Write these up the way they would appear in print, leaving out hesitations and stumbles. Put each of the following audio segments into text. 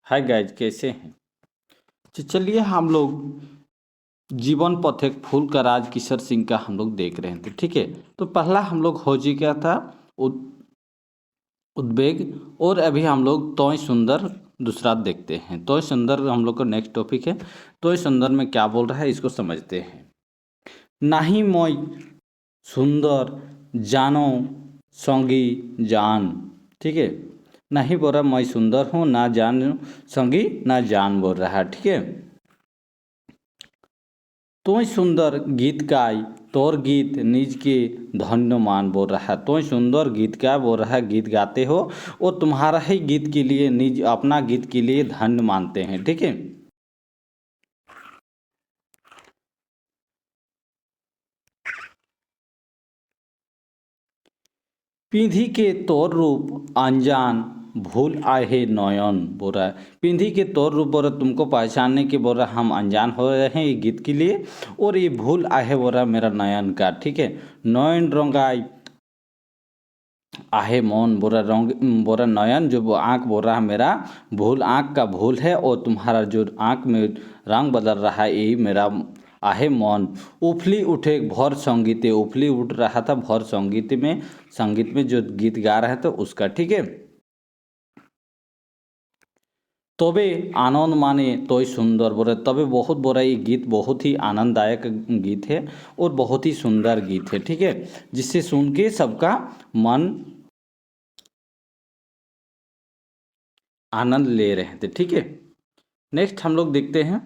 Hi guys, कैसे हैं। तो चलिए हम लोग जीवन पथ एक फूल का राज किशोर सिंह का हम लोग देख रहे थे। ठीक है, तो पहला हम लोग हो जी क्या था उद, उद्वेग। और अभी हम लोग तोय सुंदर दूसरा देखते हैं। तोय सुंदर हम लोग का नेक्स्ट टॉपिक है। तोय सुंदर में क्या बोल रहा है इसको समझते हैं। नाही मोय सुंदर जानो संगी जान। ठीक है, नहीं बोल रहा मैं सुंदर हूँ, ना जान संगी ना जान बोल रहा है। ठीक है, तोय सुंदर गीत गाय तोर गीत निज के धन्य मान बोल रहा है। तोय सुंदर गीत क्या बोल रहा है, गीत गाते हो और तुम्हारा ही गीत के लिए निज अपना गीत के लिए धन्य मानते हैं। ठीक है, पीढ़ी के तौर रूप अनजान भूल आए नयन बोल रहा है। पीढ़ी के तौर रूप बोल रहा तुमको पहचानने के बोल रहा हम अनजान हो रहे हैं ये गीत के लिए। और ये भूल आए बोल रहा मेरा नयन का। ठीक है, नयन रंगाई आहे मौन बोरा रंग बोरा नयन जो वो आँख बोल रहा है मेरा भूल, आँख का भूल है और तुम्हारा जो आँख में रंग बदल रहा है यही मेरा आहे मौन। उफली उठे भर संगीत, उफली उठ रहा था भर संगीत में जो गीत गा रहा था उसका। ठीक है, तबे आनंद माने तोय सुंदर बोले तबे बहुत बोरा ये गीत बहुत ही आनंददायक गीत है और बहुत ही सुंदर गीत है। ठीक है, जिससे सुन के सबका मन आनंद ले रहे थे। ठीक है, नेक्स्ट हम लोग देखते हैं।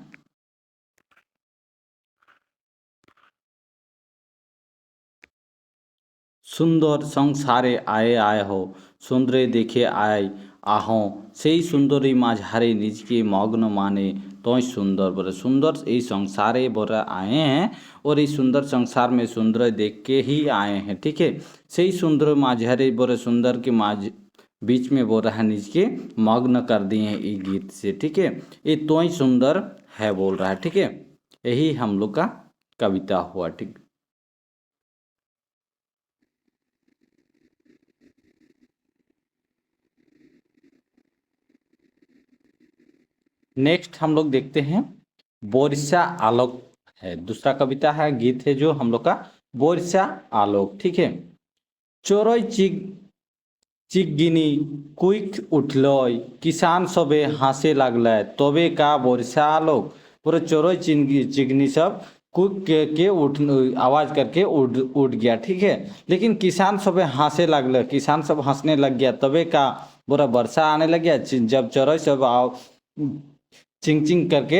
सुंदर संसारे आए आए हो सुंदरे देखे आए आहो সেই সুন্দরী माझारे निज के मग्न माने तोय सुंदर बोले सुंदर ये संसारे बोले आए हैं और इस सुंदर संसार में सुंदर देख के ही आए हैं। ठीक है, सही सुंदर माझारे बोले सुंदर के माझ बीच में बोल रहा है निज के मग्न कर दिए हैं ये गीत से। ठीक है, ये तोय सुंदर है बोल रहा है। ठीक है, यही हम लोग का कविता हुआ। ठीक, नेक्स्ट हम लोग देखते हैं बोरिसा आलोक है। दूसरा कविता है गीत है जो हम लोग का बोरिसा आलोक। ठीक है, चोरई चिग चिगगिनी कुइक उठलय किसान सबे हासे लागल तबे का बोरिसा आलोक। पूरे चोरई चिगनी सब कुइक के उठ आवाज करके उठ गया। ठीक है, लेकिन किसान सब हंसे लगल, किसान सब हंसने लग गया तबे का पूरा वर्षा आने लग गया। जब चोरई सब चिंग चिंग करके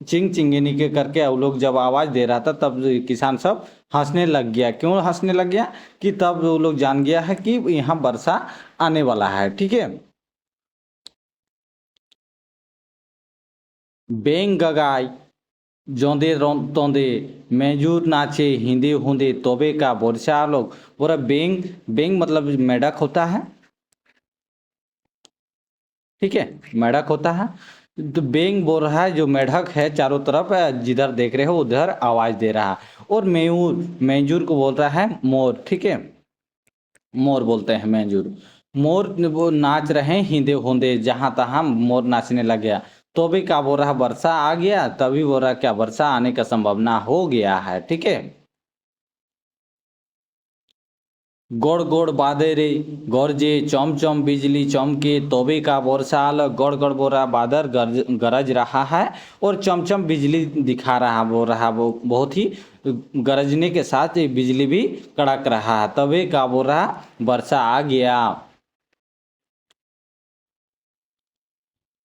चिंग चिंगिनी के करके वो लोग जब आवाज़ दे रहा था तब किसान सब हंसने लग गया। क्यों हंसने लग गया कि तब वो लोग जान गया है कि यहाँ वर्षा आने वाला है। ठीक है, बेंग गगाई जोंदे तोंदे मेजूर नाचे हिंदे हुंदे तोबे का वर्षा लोग पूरा बेंग बेंग मतलब मेढक होता है। ठीक है, मेढक होता है तो बेंग बोल रहा है जो मेढक है चारों तरफ जिधर देख रहे हो उधर आवाज दे रहा है। और मेयूर मेजूर को बोल रहा है मोर। ठीक है, मोर बोलते हैं मेजूर। मोर वो नाच रहे हैं हिंदे होंदे जहां तहां मोर नाचने लग गया। तो भी क्या बोल रहा वर्षा आ गया, तभी बोल रहा क्या वर्षा आने का संभावना हो गया है। ठीक है, गोड़ गोड़ बादे रे गरजे चमचम बिजली चमके तोबे का वर्षाल गड़ गड़ बोरा बादर गरज रहा है और चमचम बिजली दिखा रहा बोल रहा वो बहुत ही गरजने के साथ ये बिजली भी कड़क रहा है तबे का बोल रहा वर्षा आ गया।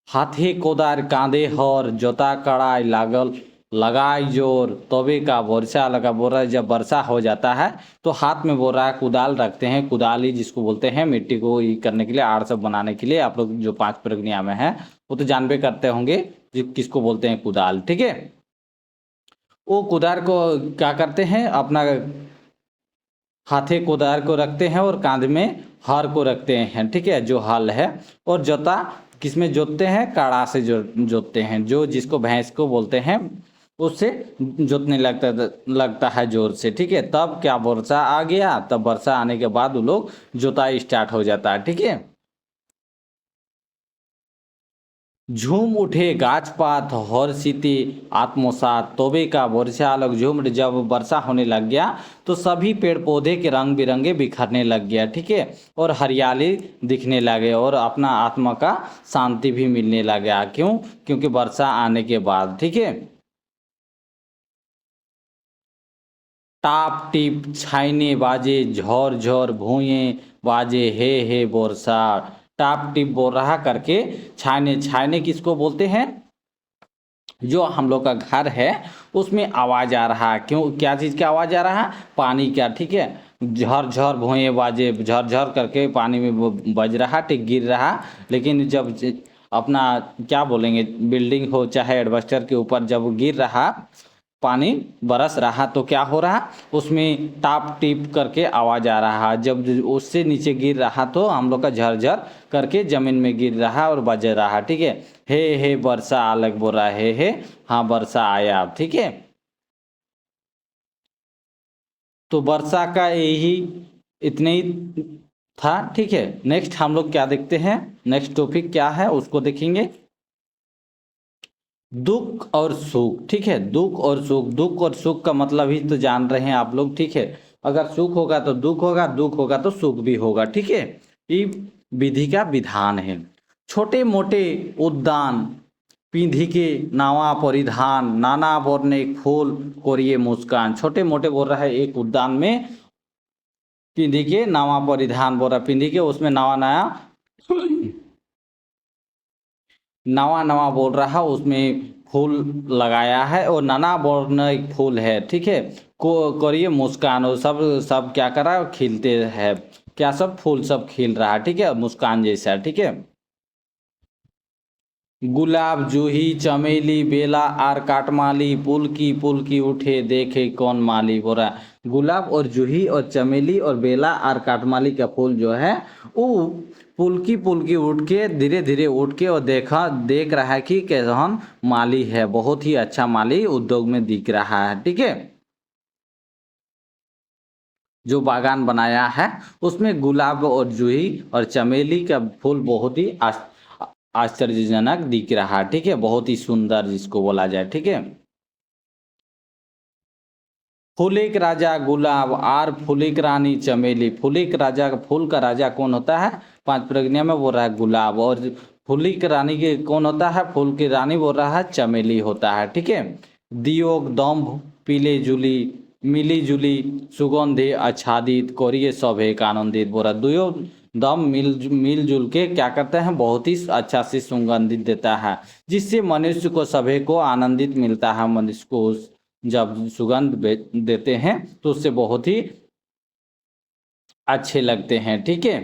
हाथे कोदार कांधे हर जोता कड़ाई लागल लगाई जोर तबे का वर्षा लगा बोल रहा है। जब वर्षा हो जाता है तो हाथ में बोल रहा है कुदाल रखते हैं, कुदाली जिसको बोलते हैं मिट्टी को ये करने के लिए आड़ सब बनाने के लिए। आप लोग जो 5 प्रक्रिया में है वो तो जानबे करते होंगे किसको बोलते हैं कुदाल। ठीक है, वो कुदार को क्या करते हैं अपना हाथे कुदार को रखते हैं और कांध में हर को रखते हैं। ठीक है, जो हल है और जोता किसमें जोतते हैं, काड़ा से जोतते हैं, जो जिसको भैंस को बोलते हैं उससे जोतने लगता है जोर से। ठीक है, तब क्या वर्षा आ गया, तब वर्षा आने के बाद वो लोग जोताई स्टार्ट हो जाता है। ठीक है, झूम उठे गाछपात हर्षिते आत्मसात तोबे का वर्षा आलोक झूम उठे। जब वर्षा होने लग गया तो सभी पेड़ पौधे के रंग बिरंगे बिखरने लग गया, ठीक है, और हरियाली दिखने लगे और अपना आत्मा का शांति भी मिलने लगा। क्यों? क्योंकि वर्षा आने के बाद, ठीक है। टाप टीप छाइने बाजे झोर झोर भूये बाजे हे बोरसा। टाप टीप बोल रहा करके छाइने, छाइने किसको बोलते हैं? जो हम लोग का घर है उसमें आवाज आ रहा है। क्यों? क्या चीज का आवाज आ रहा है? पानी का, ठीक है। झर झर भोए बाजे, झर झर करके पानी में वो बज रहा, ठीक, गिर रहा। लेकिन जब अपना क्या बोलेंगे, बिल्डिंग हो चाहे एडवेस्टर के ऊपर जब गिर रहा, पानी बरस रहा तो क्या हो रहा, उसमें टाप टीप करके आवाज आ रहा। जब उससे नीचे गिर रहा तो हम लोग का झरझर करके जमीन में गिर रहा और बज रहा, ठीक है। हे वर्षा अलग बोल रहा है, हे हाँ वर्षा आया अब, ठीक है। तो वर्षा का यही इतने ही था, ठीक है। नेक्स्ट हम लोग क्या देखते हैं, नेक्स्ट टॉपिक क्या है उसको देखेंगे। दुख और सुख, ठीक है। दुख और सुख, दुख और सुख का मतलब ही तो जान रहे हैं आप लोग, ठीक है। अगर सुख होगा तो दुख होगा, दुख होगा तो सुख भी होगा, ठीक है। ये विधि का विधान है। छोटे मोटे उद्यान पीढ़ी के नावा परिधान नाना बोरने फूल कोरिए मुस्कान। छोटे मोटे बोल रहा है एक उद्यान में पीढ़ी के नावा परिधान बोल रहा है, पीढ़ी के उसमें नवा नया नवा नवा बोल रहा उसमें फूल लगाया है और नाना बोलना एक फूल है, ठीक है। को करिए मुस्कान, और सब सब क्या कर रहा है, खिलते हैं। क्या सब फूल सब खिल रहा है, ठीक है, मुस्कान जैसा, ठीक है। गुलाब जूही चमेली बेला आर काटमाली पुलकी पुलकी उठे देखे कौन माली बोला। गुलाब और जूही और चमेली और बेला और काटमाली का फूल जो है वो पुलकी पुलकी उठ के धीरे धीरे उठ के और देख रहा है कि कैसन माली है, बहुत ही अच्छा माली उद्योग में दिख रहा है, ठीक है। जो बागान बनाया है उसमें गुलाब और जूही और चमेली का फूल बहुत ही आश्चर्यजनक दिख रहा, ठीक है, बहुत ही सुंदर जिसको बोला जाए, ठीक है। फूलिक राजा गुलाब आर फूलिक रानी चमेली। फूलिक राजा, फूल का राजा कौन होता है? पांच प्रज्ञा में बोल रहा है गुलाब, और फूलिक रानी के कौन होता है? फूल की रानी बोल रहा है चमेली होता है, ठीक है। दियोग दम्भ पीले जुली मिली जुली सुगंधि आच्छादित कोरिए सभे आनंदित बोरा। दुयो दम मिलजुल के क्या करते हैं, बहुत ही अच्छा से सुगंधित देता है, जिससे मनुष्य को सभी को आनंदित मिलता है। मनुष्य को जब सुगंध देते हैं तो उससे बहुत ही अच्छे लगते हैं, ठीक है।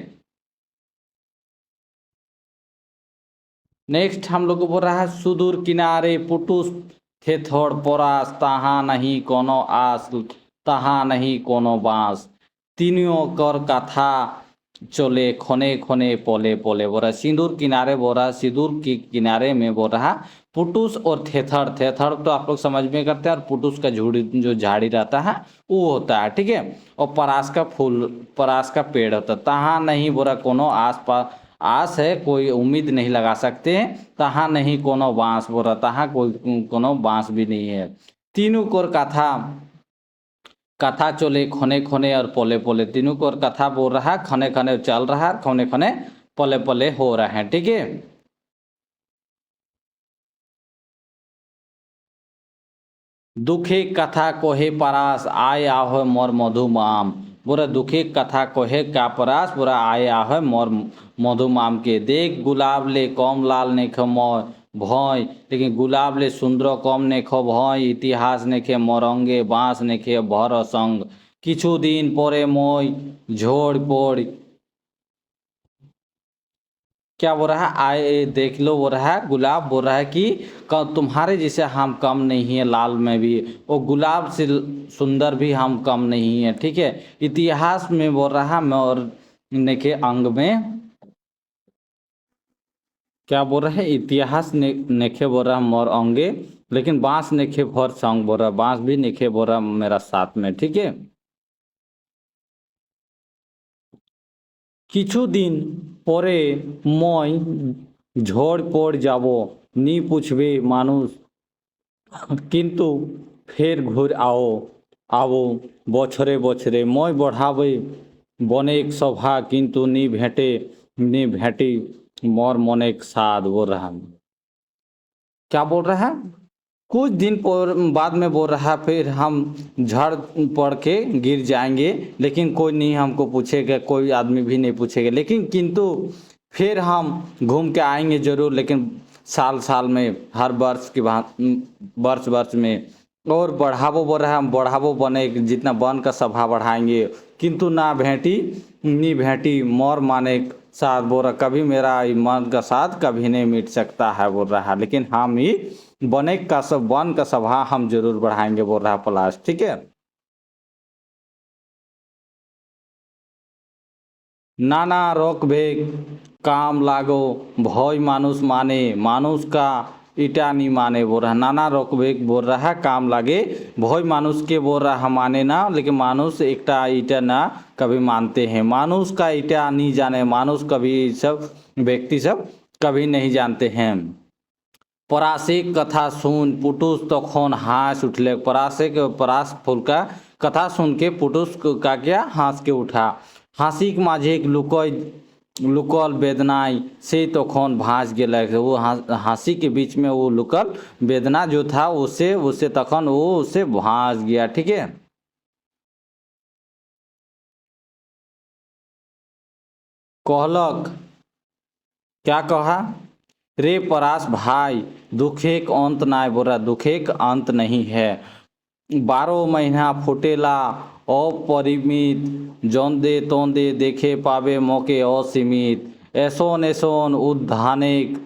नेक्स्ट हम लोग को बोल रहा है सुदूर किनारे पुटुस थे थोड़ पोरास तहाँ नहीं कोनो आस तहाँ नहीं कोनो बांस। तीनियों कर कथा चले खोने खोने पोले पोले बोल रहा। सिंदूर किनारे बोल रहा, सिंदूर के किनारे में बोल रहा पुटुस और थेथर। थेथर तो आप लोग समझ में करते हैं, और पुटुस का झूड़ी जो झाड़ी रहता है वो होता है, ठीक है। और परास का फूल, परास का पेड़ होता है। तहाँ नहीं बोल रहा कोनो आस पास आस है, कोई उम्मीद नहीं लगा सकते हैं। तहाँ नहीं कोनो बांस बोल रहा, तहाँ कोई कोनो बांस भी नहीं है। तीनों कोर कथा कथा चले खोने खोने और पोले पोले। तीनों कोर कथा बोल रहा है, खने खने चल रहा है, खोने खोने पले पले हो रहे हैं, ठीक है। दुखे कथा कोहे परास आय आहो मोर मधुमाम। बोरा दुखे कथा कोहे का परास बोरा आय आहो मोर मधुमाम के। देख गुलाब ले कम लाल ने खो मोय भय, लेकिन गुलाब ले सुंदर कम ने खो भय। इतिहास ने खे मोरंगे बांस ने खे भर संग। किछु दिन परे मोय झोड़ पोड़ क्या बोल रहा है, आए देख लो बोल रहा है, गुलाब बोल रहा है कि तुम्हारे जैसे हम कम नहीं है लाल में भी, वो गुलाब से सुंदर भी हम कम नहीं है, ठीक है। इतिहास में बोल रहा मैं और के अंग में क्या बोल रहा है, इतिहास नेखे बोल रहा मोर अंगे, लेकिन बांस नेखे भर संग बोल रहा, बांस भी नेखे बोल रहा मेरा साथ में, ठीक है। কিছু দিন পরে মই ঝড় পড় যাব নি পুছবে মানুষ কিন্তু ফের ঘুর आओ आओ বছরে বছরে মই बढ़ावे बनेक सभा किंतु नी भेटी मोर मनेक साध बोल रहा है। क्या बोल रहा है? कुछ दिन बाद में बोल रहा है फिर हम झड़ पड़ के गिर जाएंगे लेकिन कोई नहीं हमको पूछेगा, कोई आदमी भी नहीं पूछेगा, लेकिन किंतु फिर हम घूम के आएंगे ज़रूर, लेकिन साल साल में हर वर्ष के वर्ष वर्ष में। और बढ़ावो बोल रहा है, हम बढ़ावो बने जितना बन का सभा बढ़ाएंगे किंतु ना भेंटी नी भेंटी मोर माने साथ बोल रहा, कभी मेरा मन का साथ कभी नहीं मिट सकता है बोल रहा है, लेकिन हम ही बने का सब वन का सभा हम जरूर बढ़ाएंगे बोल रहा है पलाश। ठीक है, नाना रोक भेक काम लागो भय मानुष माने मानुष का ईटा नहीं माने बोल रहा है। नाना रोक भेक बोल रहा है काम लागे भय मानुष के बोल रहा है माने ना, लेकिन मानुष एकटा ईटा ना कभी मानते हैं, मानुष का ईटा नहीं जाने, मानुष कभी सब व्यक्ति सब कभी नहीं जानते हैं। परासिक कथा सुन पुटुस तखन हास उठले, परासिक परास फूल का कथा सुन के पुटुस का क्या हंस के उठा। हासिक माझे लुकल वेदनाई से तखन भास गेल, वो हंसी के बीच में वो लुकल वेदना जो था उससे उससे तखन वो उससे भास गया। ठीक है, कहलक क्या कहा, रे परास भाई दुखे का अंत ना बोरा, दुखे का अंत नहीं है, 12 महीना फुटेला अपरिमित जौंदे तौंदे देखे पावे मौके असीमित, ऐसोन ऐसोन उद्धानिक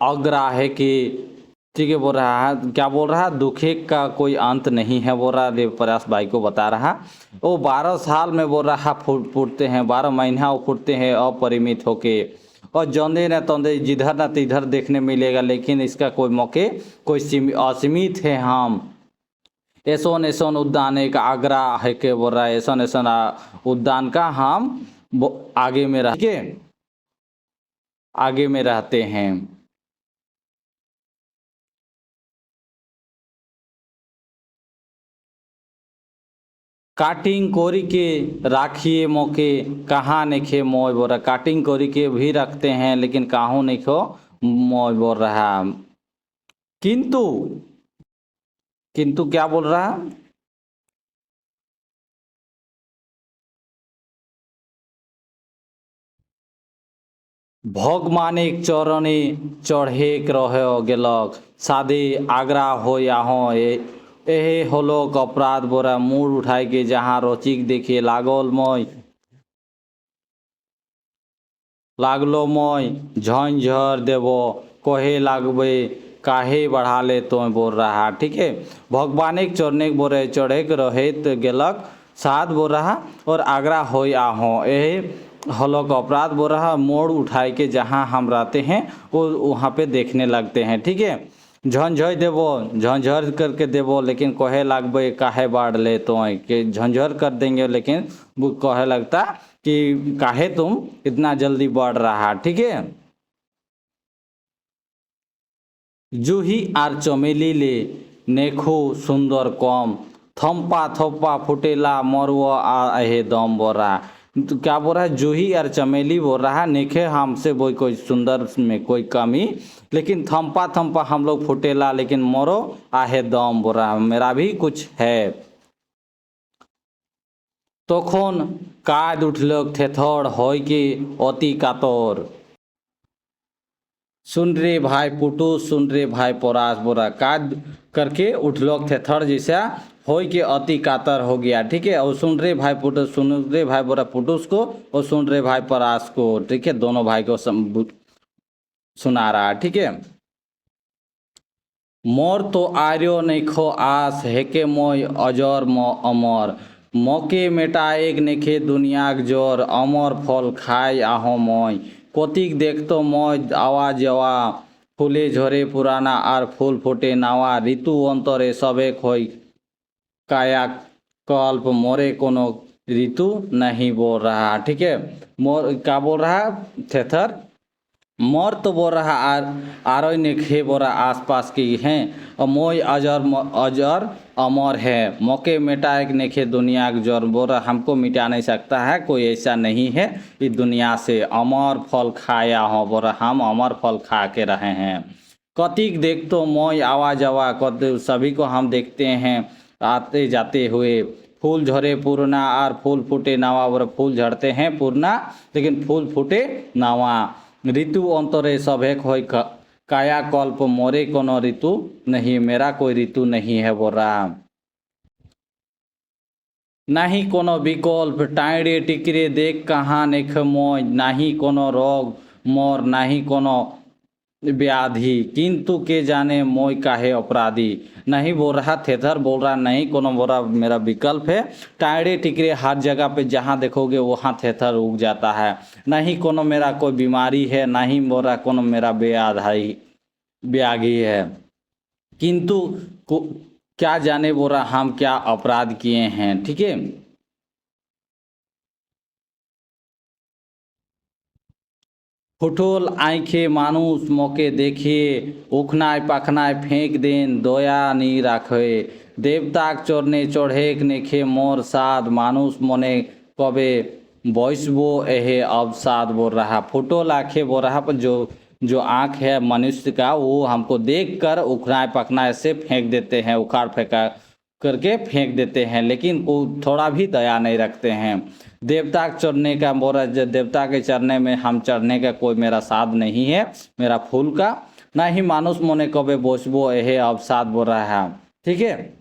अग्राह के। ठीक है, बोल रहा है क्या बोल रहा है, दुखे का कोई अंत नहीं है बोल रहा है, परास भाई को बता रहा। वो 12 साल में बोल रहा फूटते हैं, 12 महीना वो फूटते हैं अपरिमित होके, और जौंदे न तौंदे जिधर न तिधर देखने मिलेगा, लेकिन इसका कोई मौके कोई असीमित है। हम ऐसोन ऐसोन उद्यान एक आगरा है के बोल रहा है, ऐसा ऐसा उद्यान का हम आगे में रह के आगे में रहते हैं। काटिंग कोरी के राखिए मौके कहाँ नेखे मोय बोल रहा, काटिंग कोरी के भी रखते हैं लेकिन काहू नहीं खो मोय बोल रहा। किंतु किंतु क्या बोल रहा, भगवान एक चरणे चढ़े रह गेलक सादे आगरा हो या हो एहे होलोक अपराध बोरा मूड उठाए के जहाँ रोचिक देखे लागलो मय झंझर देव कहे लागबे काहे बढ़ा ले तो बोल रहा। ठीक है, भगवान एक चढ़ने बोल रहे चढ़े रहे तो गेलक साथ बोल रहा, और आगरा हो या हो यह हलोक अपराध बोल रहा, मोड़ उठाए के जहाँ हम रहते हैं वो वहाँ पे देखने लगते हैं। ठीक है, झंझर देवो झंझर करके देवो, लेकिन कहे लगबे काहे बाढ़ ले तो कि झंझर कर देंगे, लेकिन वो कहे लगता कि काहे तुम इतना जल्दी बढ़ रहा। ठीक है, जूही आर चमेली ले नेखो सुंदर कम थम्पा थप्पा फुटेला मरवो आहे दम बोल रहा। तो क्या बोल रहा है, जूही और चमेली बोल रहा है नेखे हमसे वो कोई सुंदर में कोई कमी, लेकिन थम्पा थम्पा हम लोग फुटेला लेकिन मरो आहे दम बोल रहा, मेरा भी कुछ है। तखन काद उठलक थेथड़ होय के अति कातर, सुन रे भाई पुटू सुन रे भाई परास बोरा, काद करके उठलोक थे थर जैसा हो के अति कातर हो गया। ठीक है, और सुन रे भाई पुटू सुन रे भाई बोरा पुटूस को और सुन रे भाई परास को। ठीक है, दोनों भाई को सुना रहा। ठीक है, मोर तो आर्यो नेखो आस हेके मोय अजर अमर, मौके मेटाएक नेखे दुनियाक जोर, अमर फल खाय आहो मोय, कतिक देखतो मोय आवा जवा, फूले झरे पुराना आर फूल फुटे नावा, ऋतु अंतरे सबेक होय काया कल्प, मोरे कोनो ऋतु नहीं बोल रहा। ठीक है, मोर क्या बोल रहा थेथर मोर तो बोल रहा आरोई ने खे बोरा आसपास की हैं और मोय अजर अमर है मौके मिटा एक नेखे दुनिया के जोर बोरा हमको मिटा नहीं सकता है कोई ऐसा नहीं है इस दुनिया से अमर फल खाया हो बोरा हम अमर फल खा के रहे हैं कतिक देख तो मोय आवा जावा कत सभी को हम देखते हैं आते जाते हुए फूल झरे पूर्णा और फूल फूटे नवा और फूल झड़ते हैं पूर्णा लेकिन फूल फूटे नवा ऋतु अंतरे सभेक होय काया कल्प मोरे कोनो ऋतु नहीं मेरा कोई ऋतु नहीं है बोल रहा नहीं कोनो विकल्प टाइडे टिकरे देख कहाँ नेख मोय नहीं कोनो रोग मोर नहीं कोनो व्याधि किंतु के जाने मोय काहे अपराधी नहीं बोल रहा थेथर बोल रहा नहीं कोनो बोल रहा मेरा विकल्प है टायरे टिकरे हर जगह पे जहाँ देखोगे वहाँ थेथर उग जाता है नहीं कोनो मेरा कोई बीमारी है नहीं बोल रहा कोनो मेरा व्याधि है किंतु क्या जाने बोल रहा हम क्या अपराध किए हैं ठीक है फुटोल आँखें मानुष मौके देखे उखनाय पाखनाय फेंक देन दया नी राखे देवताक चरणे चढ़ेक नेखे मोर साद मानुष मने कबे बयसबो एहे अवसाद बोल रहा फुटोल आँखें बोल रहा पर जो आँख है मनुष्य का वो हमको देखकर उखनाय पखनाय से फेंक देते हैं उखाड़ फेंका करके फेंक देते हैं लेकिन वो थोड़ा भी दया नहीं रखते हैं देवता चढ़ने का मोरा देवता के चढ़ने में हम चढ़ने का कोई मेरा साध नहीं है मेरा फूल का ना ही मानुष मोने कबे बोसबो एहे अवसाद बोल रहा है ठीक है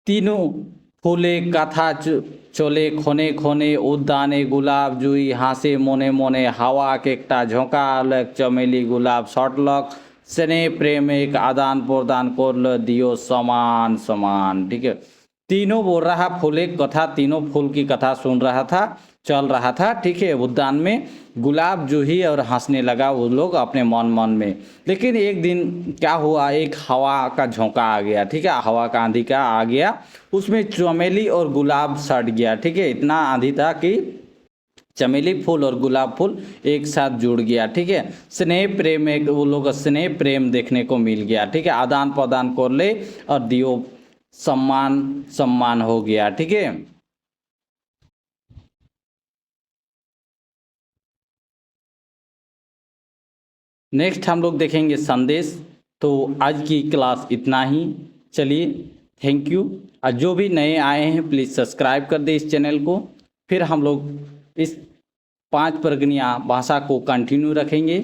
तीनों फूले कथा चले खोने खोने उद्याने गुलाब जुई हासे मोने मोने हवा के एकटा झोंका अलग चमेली गुलाब सटलक स्नेह प्रेम एक आदान प्रदान कर दियो समान समान ठीक है तीनों बोल रहा फूल एक कथा तीनों फूल की कथा सुन रहा था चल रहा था ठीक है उद्यान में गुलाब जूही और हंसने लगा वो लोग अपने मन मन में लेकिन एक दिन क्या हुआ एक हवा का झोंका आ गया ठीक है हवा का आंधी का आ गया उसमें चमेली और गुलाब सड़ गया ठीक है इतना आंधी था कि चमेली फूल और गुलाब फूल एक साथ जुड़ गया ठीक है स्नेह प्रेम एक वो लोग स्नेह प्रेम देखने को मिल गया ठीक है आदान प्रदान कर ले और दियो सम्मान सम्मान हो गया ठीक है नेक्स्ट हम लोग देखेंगे संदेश तो आज की क्लास इतना ही चलिए थैंक यू और जो भी नए आए हैं प्लीज़ सब्सक्राइब कर दे इस चैनल को फिर हम लोग इस 5 परगनिया भाषा को कंटिन्यू रखेंगे